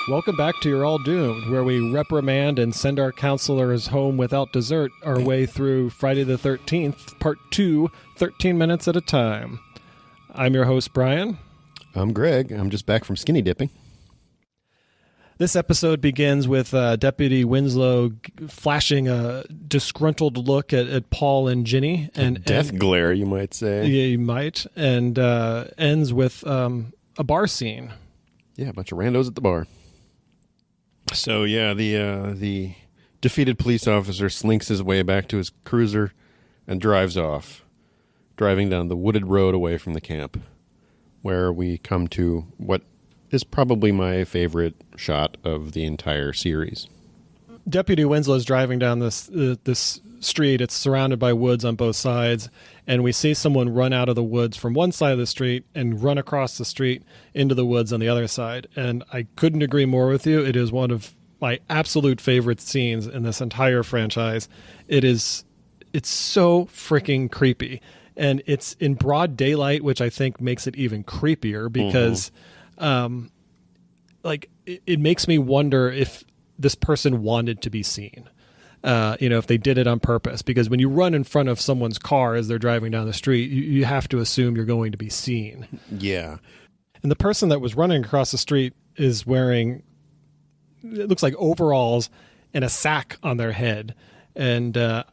Welcome back to You're All Doomed, where we reprimand and send our counselors home without dessert our way through Friday the 13th, Part 2, 13 minutes at a time. I'm your host, Brian. I'm Greg. I'm just back from skinny dipping. This episode begins with Deputy Winslow flashing a disgruntled look at Paul and Ginny. Death glare, you might say. Yeah, you might. And ends with a bar scene. Yeah, a bunch of randos at the bar. So, yeah, the defeated police officer slinks his way back to his cruiser and drives off, driving down the wooded road away from the camp, where we come to what is probably my favorite shot of the entire series. Deputy Winslow is driving down this street. It's surrounded by woods on both sides, and we see someone run out of the woods from one side of the street and run across the street into the woods on the other side. And I couldn't agree more with you. It is one of my absolute favorite scenes in this entire franchise. It's so freaking creepy, and it's in broad daylight, which I think makes it even creepier because it makes me wonder if this person wanted to be seen. If they did it on purpose, because when you run in front of someone's car as they're driving down the street, you have to assume you're going to be seen. Yeah. And the person that was running across the street is wearing, it looks like overalls and a sack on their head. And I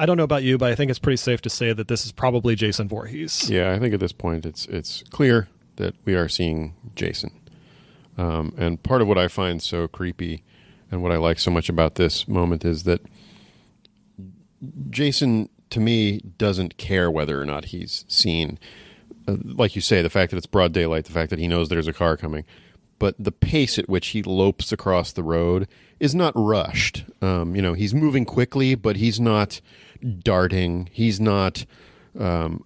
don't know about you, but I think it's pretty safe to say that this is probably Jason Voorhees. Yeah, I think at this point it's clear that we are seeing Jason. And part of what I find so creepy and what I like so much about this moment is that Jason, to me, doesn't care whether or not he's seen. Like you say, the fact that it's broad daylight, the fact that he knows there's a car coming, but the pace at which he lopes across the road is not rushed. He's moving quickly, but he's not darting. He's not, he's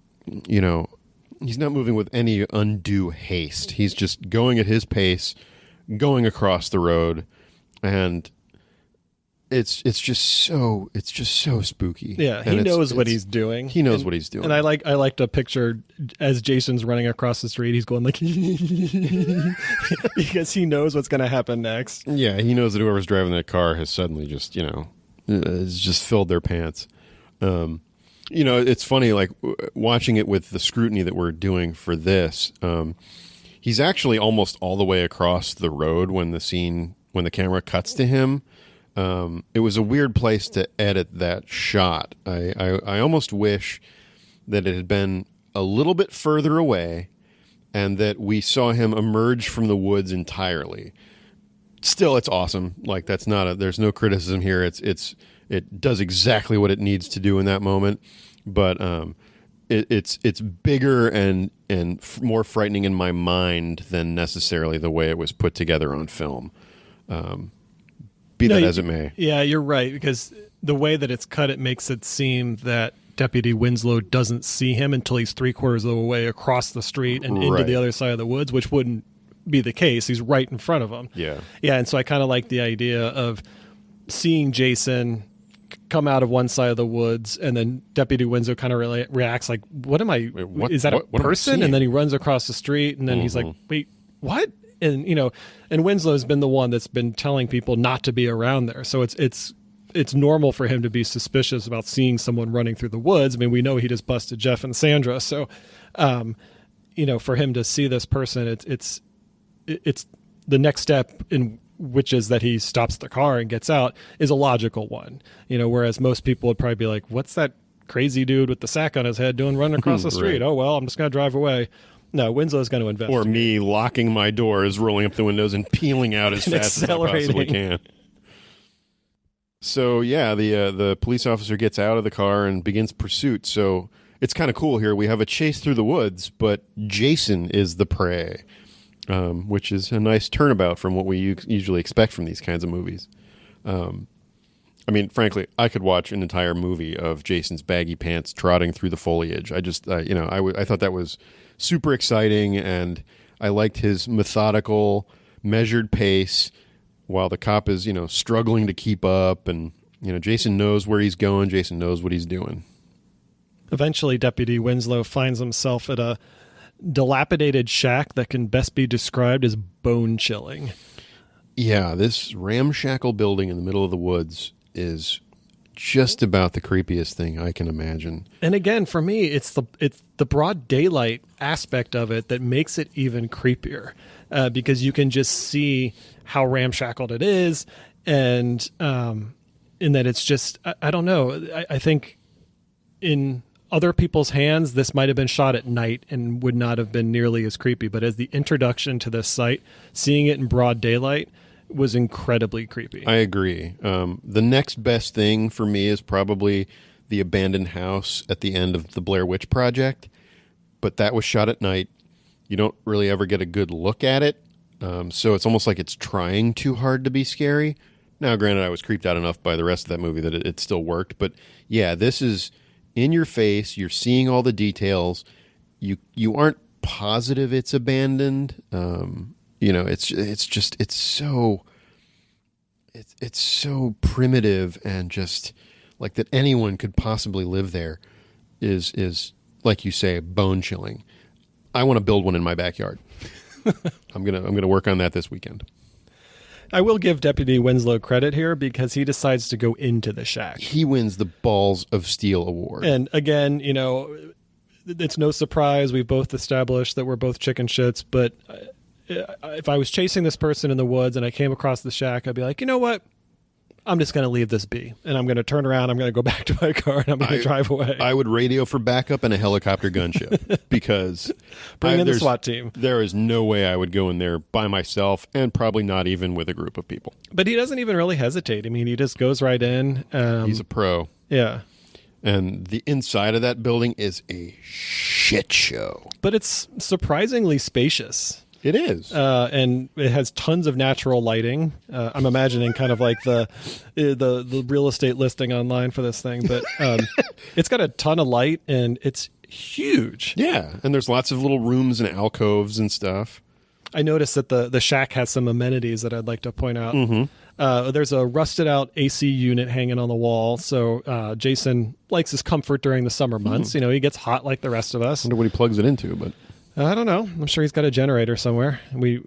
not moving with any undue haste. He's just going at his pace, going across the road. And it's just so spooky. Yeah, he knows what he's doing. He knows what he's doing. And I like to picture as Jason's running across the street, he's going like because he knows what's going to happen next. Yeah, he knows that whoever's driving that car has suddenly just has just filled their pants. It's funny, like watching it with the scrutiny that we're doing for this. He's actually almost all the way across the road when the camera cuts to him. It was a weird place to edit that shot. I almost wish that it had been a little bit further away and that we saw him emerge from the woods entirely. Still, it's awesome. Like there's no criticism here. It does exactly what it needs to do in that moment. But it's bigger and more frightening in my mind than necessarily the way it was put together on film. As it may. Yeah, you're right, because the way that it's cut, it makes it seem that Deputy Winslow doesn't see him until he's 3/4 of the way across the street and into the other side of the woods, which wouldn't be the case. He's right in front of him. Yeah. Yeah, and so I kind of like the idea of seeing Jason come out of one side of the woods, and then Deputy Winslow kind of reacts like, "What am I? Is that a person?" And then he runs across the street, and then he's like, "Wait, what?" And and Winslow's been the one that's been telling people not to be around there. So it's normal for him to be suspicious about seeing someone running through the woods. I mean, we know he just busted Jeff and Sandra. So, for him to see this person, it's the next step in which is that he stops the car and gets out is a logical one. Whereas most people would probably be like, "What's that crazy dude with the sack on his head doing running across the street? Oh, well, I'm just going to drive away." No, Winslow's going to investigate. Or me locking my doors, rolling up the windows, and peeling out as fast as I possibly can. So, yeah, the police officer gets out of the car and begins pursuit. So it's kind of cool here. We have a chase through the woods, but Jason is the prey, which is a nice turnabout from what we usually expect from these kinds of movies. Frankly, I could watch an entire movie of Jason's baggy pants trotting through the foliage. I thought that was super exciting, and I liked his methodical, measured pace while the cop is, struggling to keep up. And, Jason knows where he's going. Jason knows what he's doing. Eventually, Deputy Winslow finds himself at a dilapidated shack that can best be described as bone-chilling. Yeah, this ramshackle building in the middle of the woods is just about the creepiest thing I can imagine. And again, for me, it's the broad daylight aspect of it that makes it even creepier, because you can just see how ramshackled it is, and in that it's just, I don't know. I think in other people's hands, this might have been shot at night and would not have been nearly as creepy. But as the introduction to this site, seeing it in broad daylight was incredibly creepy. I agree. The next best thing for me is probably the abandoned house at the end of the Blair Witch Project, but that was shot at night. You don't really ever get a good look at it, so it's almost like it's trying too hard to be scary. Now, granted, I was creeped out enough by the rest of that movie that it still worked, but yeah, this is in your face. You're seeing all the details. You aren't positive it's abandoned. It's so primitive, and just like that anyone could possibly live there is like you say, bone chilling. I want to build one in my backyard. I'm gonna work on that this weekend. I will give Deputy Winslow credit here because he decides to go into the shack. He wins the Balls of Steel award. And again, it's no surprise. We've both established that we're both chicken shits, but if I was chasing this person in the woods and I came across the shack, I'd be like, you know what? I'm just going to leave this be. And I'm going to turn around. I'm going to go back to my car and I'm going to drive away. I would radio for backup and a helicopter gunship because bring in the SWAT team. There is no way I would go in there by myself, and probably not even with a group of people. But he doesn't even really hesitate. I mean, he just goes right in. He's a pro. Yeah. And the inside of that building is a shit show. But it's surprisingly spacious. It is. And it has tons of natural lighting. I'm imagining kind of like the real estate listing online for this thing. But it's got a ton of light, and it's huge. Yeah, and there's lots of little rooms and alcoves and stuff. I noticed that the shack has some amenities that I'd like to point out. Mm-hmm. There's a rusted out AC unit hanging on the wall. So Jason likes his comfort during the summer months. Mm-hmm. He gets hot like the rest of us. I wonder what he plugs it into, but... I don't know. I'm sure he's got a generator somewhere. We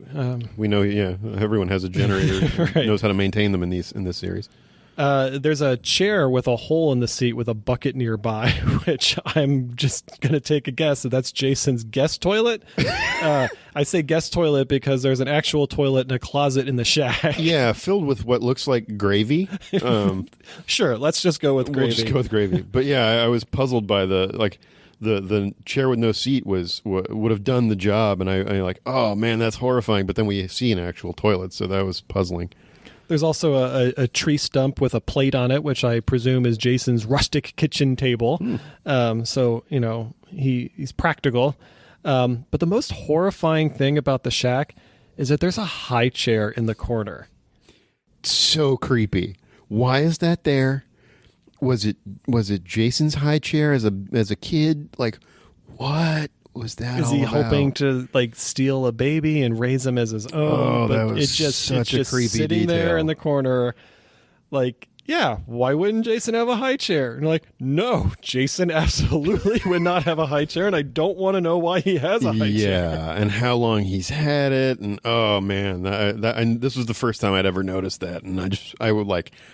know, yeah. Everyone has a generator. Right. Knows how to maintain them in this series. There's a chair with a hole in the seat with a bucket nearby, which I'm just going to take a guess that that's Jason's guest toilet. I say guest toilet because there's an actual toilet in a closet in the shack. Yeah, filled with what looks like gravy. Sure, let's just go with gravy. We'll just go with gravy. But yeah, I was puzzled by the chair with no seat would have done the job, and I like, oh man, that's horrifying. But then we see an actual toilet, so that was puzzling. There's also a tree stump with a plate on it, which I presume is Jason's rustic kitchen table. So he's practical. But the most horrifying thing about the shack is that there's a high chair in the corner. So creepy. Why is that there? Was it Jason's high chair as a kid? Like, what was that? Is he hoping to steal a baby and raise him as his own? Oh, that was such a creepy sitting detail. there in the corner, yeah, why wouldn't Jason have a high chair? And no, Jason absolutely would not have a high chair, and I don't want to know why he has a high chair. Yeah, and how long he's had it, and oh man, this was the first time I'd ever noticed that, and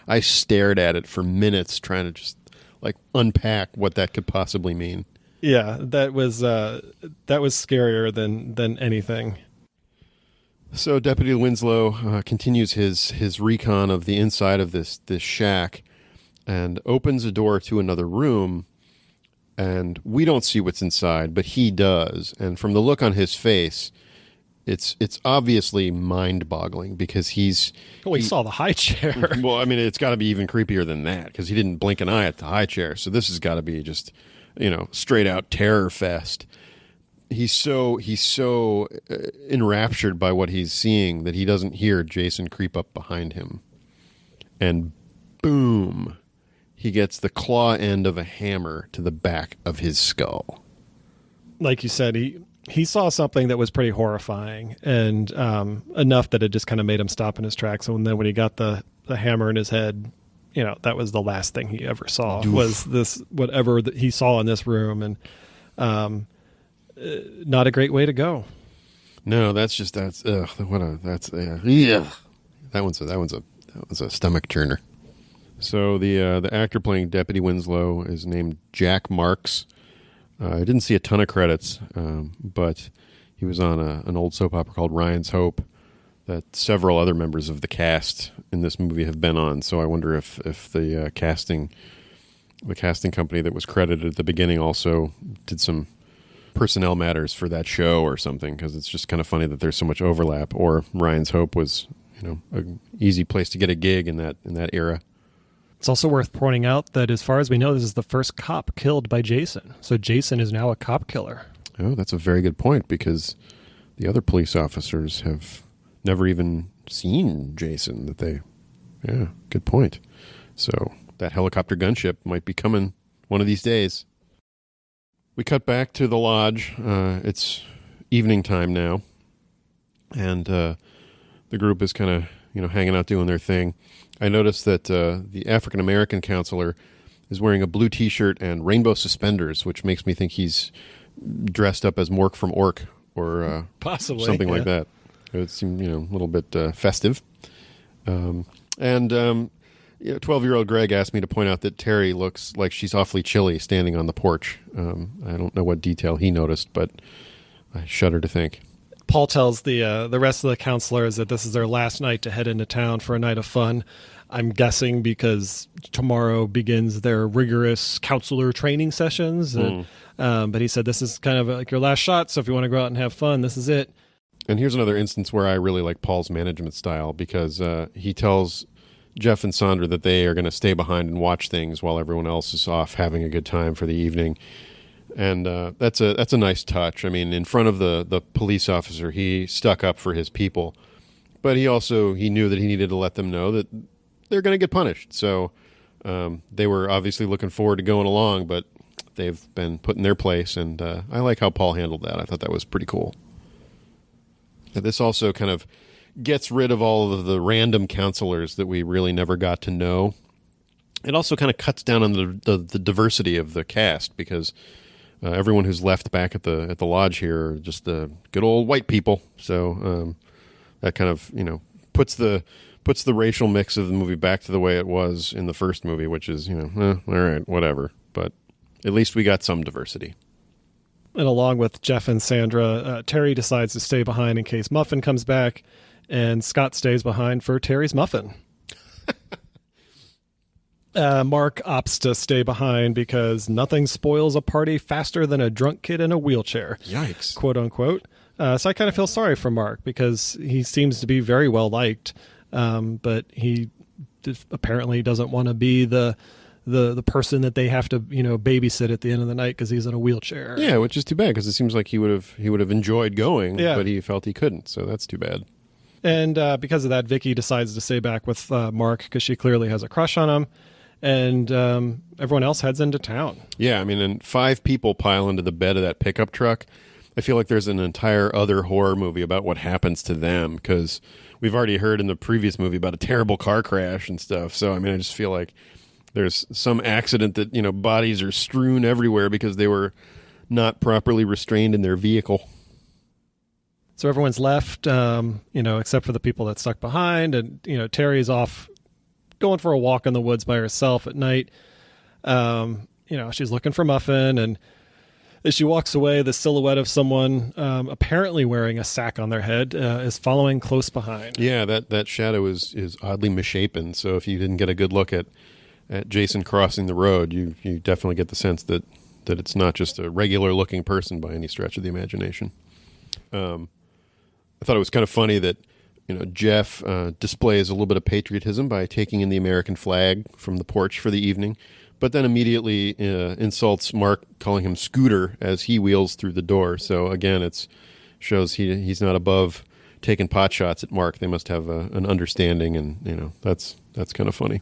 I stared at it for minutes trying to just unpack what that could possibly mean. Yeah, that was scarier than anything. So Deputy Winslow continues his recon of the inside of this shack and opens a door to another room, and we don't see what's inside, but he does. And from the look on his face, it's obviously mind-boggling because he saw the high chair. Well, I mean, it's got to be even creepier than that because he didn't blink an eye at the high chair. So this has got to be just, straight out terror fest. He's so enraptured by what he's seeing that he doesn't hear Jason creep up behind him. And boom, he gets the claw end of a hammer to the back of his skull. Like you said, he saw something that was pretty horrifying, and enough that it just kind of made him stop in his tracks. And then when he got the hammer in his head, that was the last thing he ever saw. Oof. Was this whatever that he saw in this room, and not a great way to go. No, that's That one's a stomach churner. So the actor playing Deputy Winslow is named Jack Marks. I didn't see a ton of credits, but he was on an old soap opera called Ryan's Hope that several other members of the cast in this movie have been on. So I wonder if the casting company that was credited at the beginning also did some personnel matters for that show or something, because it's just kind of funny that there's so much overlap. Or Ryan's Hope was, an easy place to get a gig in that era. It's also worth pointing out that as far as we know, this is the first cop killed by Jason. So Jason is now a cop killer. Oh, that's a very good point, because the other police officers have never even seen Jason. Good point. So that helicopter gunship might be coming one of these days. We cut back to the lodge. It's evening time now, and the group is kind of hanging out doing their thing. I noticed that the African American counselor is wearing a blue T-shirt and rainbow suspenders, which makes me think he's dressed up as Mork from Ork or possibly something like that. It seemed a little bit festive. 12-year-old Greg asked me to point out that Terry looks like she's awfully chilly standing on the porch. I don't know what detail he noticed, but I shudder to think. Paul tells the rest of the counselors that this is their last night to head into town for a night of fun. I'm guessing because tomorrow begins their rigorous counselor training sessions. But he said this is kind of like your last shot, so if you want to go out and have fun, this is it. And here's another instance where I really like Paul's management style, because he tells Jeff and Sandra that they are going to stay behind and watch things while everyone else is off having a good time for the evening. And that's a nice touch. I mean, in front of the police officer, he stuck up for his people, but he knew that he needed to let them know that they're going to get punished. So they were obviously looking forward to going along, but they've been put in their place, and I like how Paul handled that. I thought that was pretty cool. This also kind of gets rid of all of the random counselors that we really never got to know. It also kind of cuts down on the diversity of the cast, because everyone who's left back at the lodge here are just the good old white people. So that kind of puts the racial mix of the movie back to the way it was in the first movie, which is all right, whatever. But at least we got some diversity. And along with Jeff and Sandra, Terry decides to stay behind in case Muffin comes back, and Scott stays behind for Terry's muffin. Mark opts to stay behind because nothing spoils a party faster than a drunk kid in a wheelchair. Yikes. Quote unquote. So I kind of feel sorry for Mark, because he seems to be very well liked, but he apparently doesn't want to be the person that they have to babysit at the end of the night because he's in a wheelchair. Yeah, which is too bad, because it seems like he would have enjoyed going, but he felt he couldn't, so that's too bad. And because of that, Vicky decides to stay back with Mark because she clearly has a crush on him, and everyone else heads into town. Yeah, I mean, and 5 people pile into the bed of that pickup truck. I feel like there's an entire other horror movie about what happens to them, because we've already heard in the previous movie about a terrible car crash and stuff. So, I mean, I just feel like there's some accident that, bodies are strewn everywhere because they were not properly restrained in their vehicle. So everyone's left, except for the people that stuck behind. And, Terry's off going for a walk in the woods by herself at night. She's looking for Muffin. And as she walks away, the silhouette of someone apparently wearing a sack on their head is following close behind. Yeah, that shadow is oddly misshapen. So if you didn't get a good look at Jason crossing the road, you definitely get the sense that it's not just a regular looking person by any stretch of the imagination. I thought it was kind of funny that Jeff displays a little bit of patriotism by taking in the American flag from the porch for the evening, but then immediately insults Mark, calling him Scooter as he wheels through the door. So again, it shows he's not above taking pot shots at Mark. They must have an understanding, and that's kind of funny.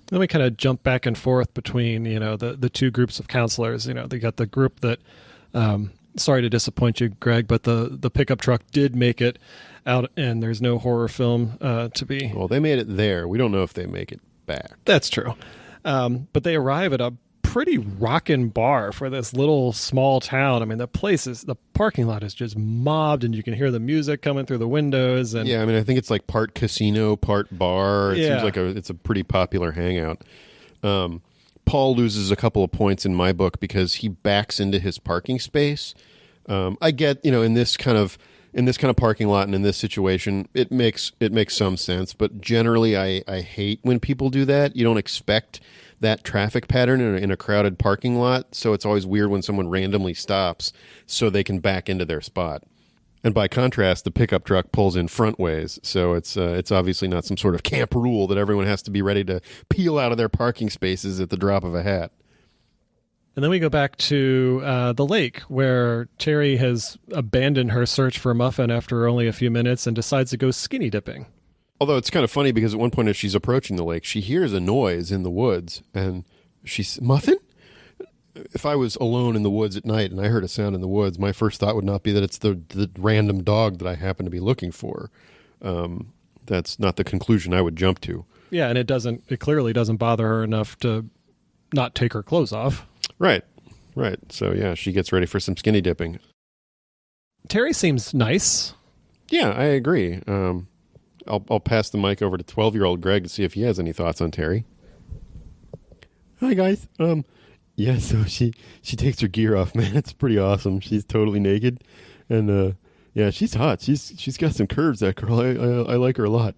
Then we kind of jump back and forth between, the two groups of counselors. They got the group that, sorry to disappoint you, Greg, but the pickup truck did make it out, and there's no horror film to be. Well, they made it there. We don't know if they make it back. That's true. But they arrive at a pretty rockin' bar for this little small town. I mean, the parking lot is just mobbed, and you can hear the music coming through the windows. And yeah, I mean, I think it's like part casino, part bar. It seems like it's a pretty popular hangout. Paul loses a couple of points in my book because he backs into his parking space. I get, in this kind of parking lot and in this situation, it makes some sense. But generally, I hate when people do that. You don't expect that traffic pattern in a crowded parking lot, so it's always weird when someone randomly stops so they can back into their spot. And by contrast, the pickup truck pulls in front ways, so it's obviously not some sort of camp rule that everyone has to be ready to peel out of their parking spaces at the drop of a hat. And then we go back to the lake, where Terry has abandoned her search for Muffin after only a few minutes and decides to go skinny dipping. Although it's kind of funny because at one point as she's approaching the lake, she hears a noise in the woods, and she's, Muffin? If I was alone in the woods at night and I heard a sound in the woods, my first thought would not be that it's the random dog that I happen to be looking for. That's not the conclusion I would jump to. Yeah, and it clearly doesn't bother her enough to not take her clothes off. Right. So, yeah, she gets ready for some skinny dipping. Terry seems nice. Yeah, I agree. I'll pass the mic over to 12-year-old Greg to see if he has any thoughts on Terry. Hi, guys. Yeah, so she takes her gear off, man. It's pretty awesome. She's totally naked. And, yeah, she's hot. She's got some curves, that girl. I like her a lot.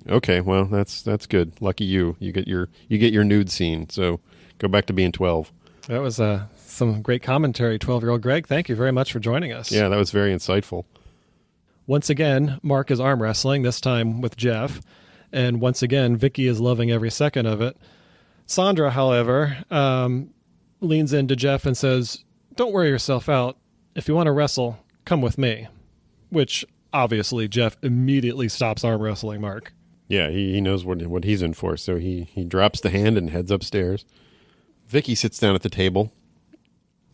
Okay, well, that's good. Lucky you. You get your nude scene. So go back to being 12. That was some great commentary, 12-year-old Greg. Thank you very much for joining us. Yeah, that was very insightful. Once again, Mark is arm wrestling, this time with Jeff. And once again, Vicky is loving every second of it. Sandra, however, leans into Jeff and says, "Don't wear yourself out. If you want to wrestle, come with me." Which, obviously, Jeff immediately stops arm wrestling Mark. Yeah, he knows what he's in for, so he drops the hand and heads upstairs. Vicky sits down at the table,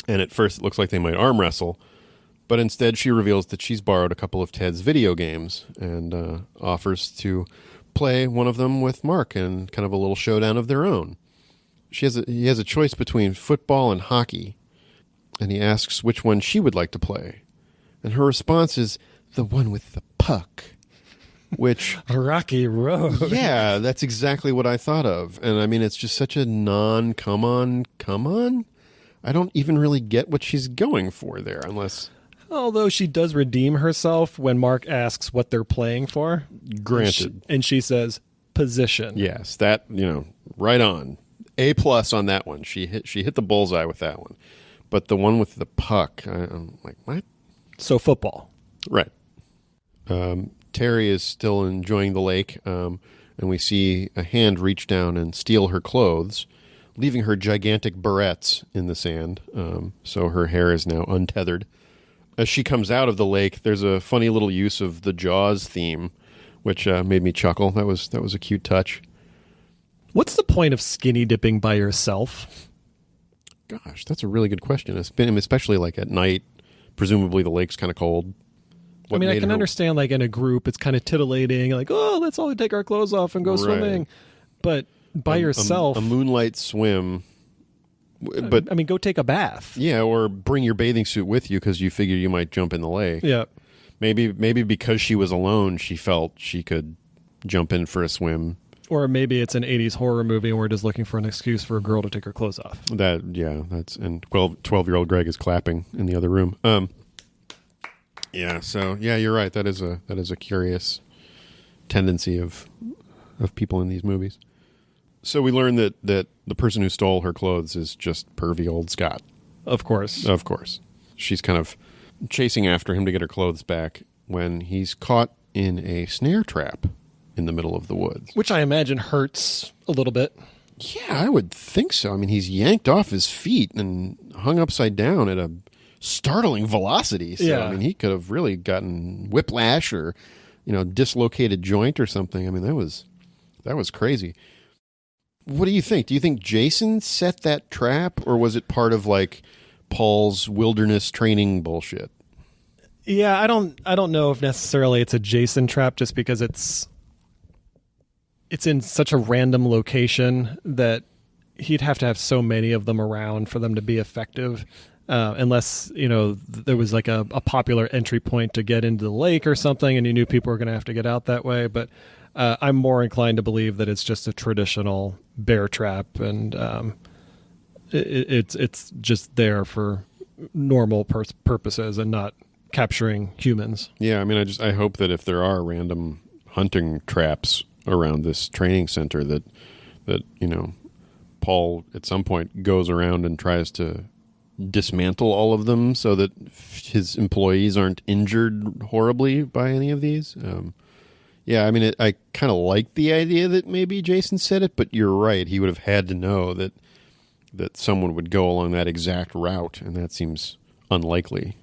and at first it looks like they might arm wrestle, but instead she reveals that she's borrowed a couple of Ted's video games and offers to play one of them with Mark in kind of a little showdown of their own. He has a choice between football and hockey, and he asks which one she would like to play. And her response is, the one with the puck. Which a rocky road. Yeah, that's exactly what I thought of. And I mean, it's just such a come on. I don't even really get what she's going for there, unless... Although she does redeem herself when Mark asks what they're playing for. Granted. And she says, position. Yes, that, right on. A+ on that one. She hit the bullseye with that one. But the one with the puck, I'm like, what? So football. Right. Terry is still enjoying the lake, and we see a hand reach down and steal her clothes, leaving her gigantic barrettes in the sand, so her hair is now untethered. As she comes out of the lake, there's a funny little use of the Jaws theme, which made me chuckle. That was a cute touch. What's the point of skinny dipping by yourself? Gosh, that's a really good question, especially like at night. Presumably the lake's kind of cold. I mean, I can understand, like, in a group, it's kind of titillating, like, oh, let's all take our clothes off and go swimming. But by yourself... A moonlight swim. But I mean, go take a bath. Yeah, or bring your bathing suit with you because you figured you might jump in the lake. Yeah. Maybe because she was alone, she felt she could jump in for a swim. Or maybe it's an 80s horror movie and we're just looking for an excuse for a girl to take her clothes off. And 12-year-old Greg is clapping in the other room. Yeah, so yeah, you're right. That is a curious tendency of people in these movies. So we learn that the person who stole her clothes is just pervy old Scott. Of course. She's kind of chasing after him to get her clothes back when he's caught in a snare trap in the middle of the woods. Which I imagine hurts a little bit. Yeah, I would think so. I mean, he's yanked off his feet and hung upside down at a startling velocity. So, yeah. I mean, he could have really gotten whiplash or, dislocated joint or something. I mean, that was crazy. What do you think? Do you think Jason set that trap, or was it part of like Paul's wilderness training bullshit? Yeah, I don't know if necessarily it's a Jason trap, just because it's in such a random location that he'd have to have so many of them around for them to be effective. Unless, there was like a popular entry point to get into the lake or something, and you knew people were going to have to get out that way. But I'm more inclined to believe that it's just a traditional bear trap, and it's just there for normal purposes and not capturing humans. Yeah, I mean, I hope that if there are random hunting traps around this training center, that Paul at some point goes around and tries to dismantle all of them so that his employees aren't injured horribly by any of these. Yeah, I mean, I kind of like the idea that maybe Jason said it, but you're right. He would have had to know that someone would go along that exact route, and that seems unlikely.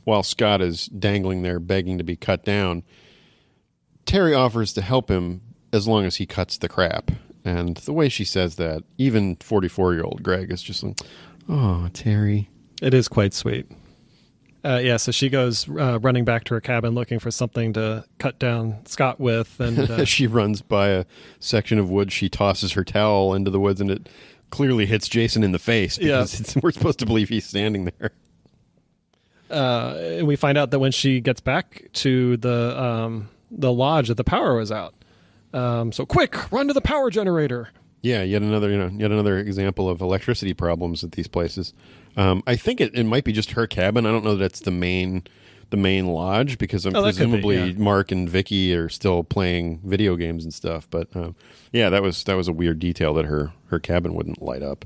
While Scott is dangling there begging to be cut down, Terry offers to help him as long as he cuts the crap. And the way she says that, even 44-year-old Greg is just like, oh, Terry. It is quite sweet. So she goes running back to her cabin looking for something to cut down Scott with. And she runs by a section of wood. She tosses her towel into the woods, and it clearly hits Jason in the face because we're supposed to believe he's standing there. And we find out that when she gets back to the lodge, that the power was out. So quick, run to the power generator. Yeah, yet another example of electricity problems at these places. I think it might be just her cabin. I don't know that it's the main lodge, because presumably Mark and Vicky are still playing video games and stuff. But that was a weird detail that her cabin wouldn't light up.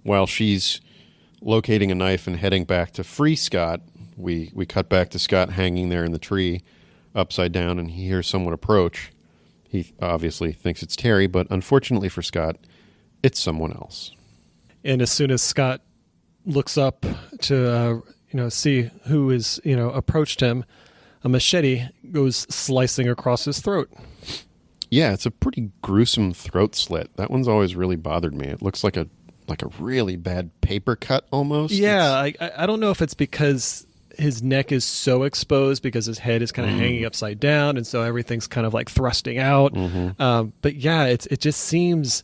While she's locating a knife and heading back to free Scott, we cut back to Scott hanging there in the tree, upside down, and he hears someone approach. He obviously thinks it's Terry, but unfortunately for Scott, it's someone else. And as soon as Scott looks up to see who is approached him, a machete goes slicing across his throat. Yeah, it's a pretty gruesome throat slit. That one's always really bothered me. It looks like a really bad paper cut almost. Yeah, I don't know if it's because his neck is so exposed because his head is kind of hanging upside down, and so everything's kind of like thrusting out. But yeah, it just seems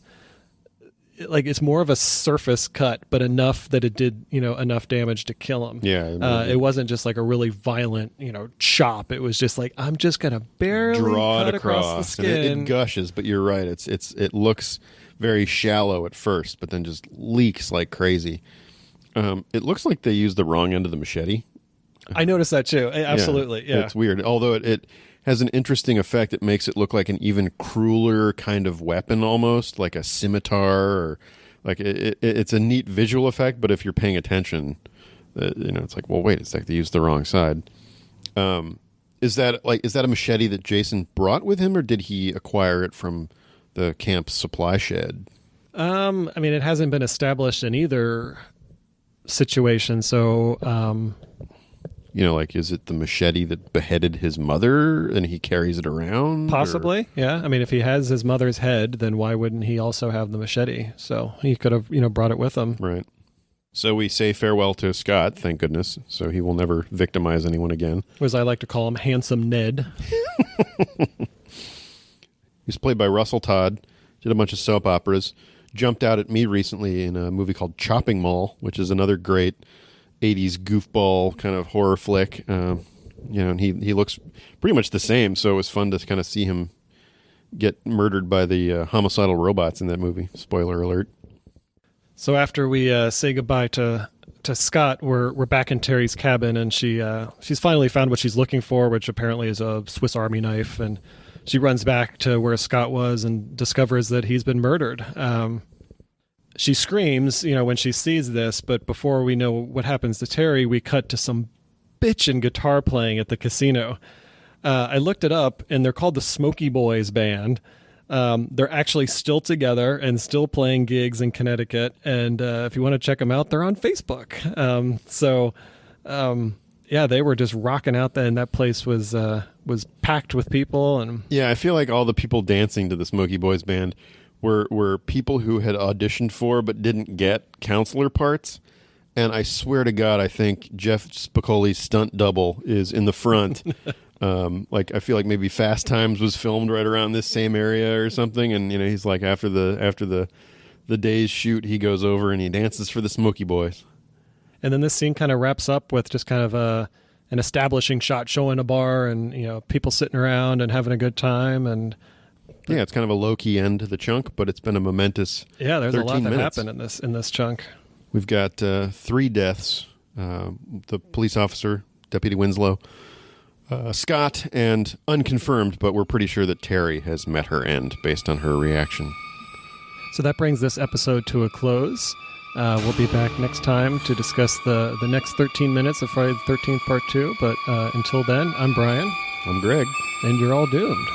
like it's more of a surface cut, but enough that it did enough damage to kill him. Yeah, it wasn't just like a really violent chop. It was just like, I'm just gonna barely draw cut it across the skin. And it gushes, but you're right. It looks very shallow at first, but then just leaks like crazy. It looks like they used the wrong end of the machete. I noticed that too. Absolutely. Yeah. It's weird. Although it has an interesting effect. It makes it look like an even crueler kind of weapon, almost like a scimitar, or like it's a neat visual effect. But if you're paying attention, it's like, well, wait, it's like they used the wrong side. Is that a machete that Jason brought with him, or did he acquire it from the camp's supply shed? I mean, it hasn't been established in either situation. So, is it the machete that beheaded his mother and he carries it around? Possibly, yeah. I mean, if he has his mother's head, then why wouldn't he also have the machete? So he could have, brought it with him. Right. So we say farewell to Scott, thank goodness. So he will never victimize anyone again. Or as I like to call him, Handsome Ned. He's played by Russell Todd, did a bunch of soap operas, jumped out at me recently in a movie called Chopping Mall, which is another great 80s goofball kind of horror flick. And he looks pretty much the same, so it was fun to kind of see him get murdered by the homicidal robots in that movie. Spoiler alert. So after we say goodbye to Scott, we're back in Terry's cabin, and she's finally found what she's looking for, which apparently is a Swiss Army knife, and she runs back to where Scott was and discovers that he's been murdered. She screams, when she sees this, but before we know what happens to Terry, we cut to some bitchin' guitar playing at the casino. I looked it up, and they're called the Smoky Boys Band. They're actually still together and still playing gigs in Connecticut, and if you want to check them out, they're on Facebook. They were just rocking out there, and that place was packed with people. And yeah, I feel like all the people dancing to the Smoky Boys Band were people who had auditioned for but didn't get counselor parts. And I swear to God, I think Jeff Spicoli's stunt double is in the front. I feel like maybe Fast Times was filmed right around this same area or something. And he's like after the the day's shoot, he goes over and he dances for the Smoky Boys. And then this scene kind of wraps up with just kind of an establishing shot showing a bar and, people sitting around and having a good time. And yeah, it's kind of a low-key end to the chunk, but it's been a momentous 13 minutes. Yeah, there's a lot that happened in this chunk. We've got 3 deaths. The police officer, Deputy Winslow, Scott, and unconfirmed, but we're pretty sure that Terry has met her end based on her reaction. So that brings this episode to a close. We'll be back next time to discuss the next 13 minutes of Friday the 13th Part 2. But until then, I'm Brian. I'm Greg. And you're all doomed.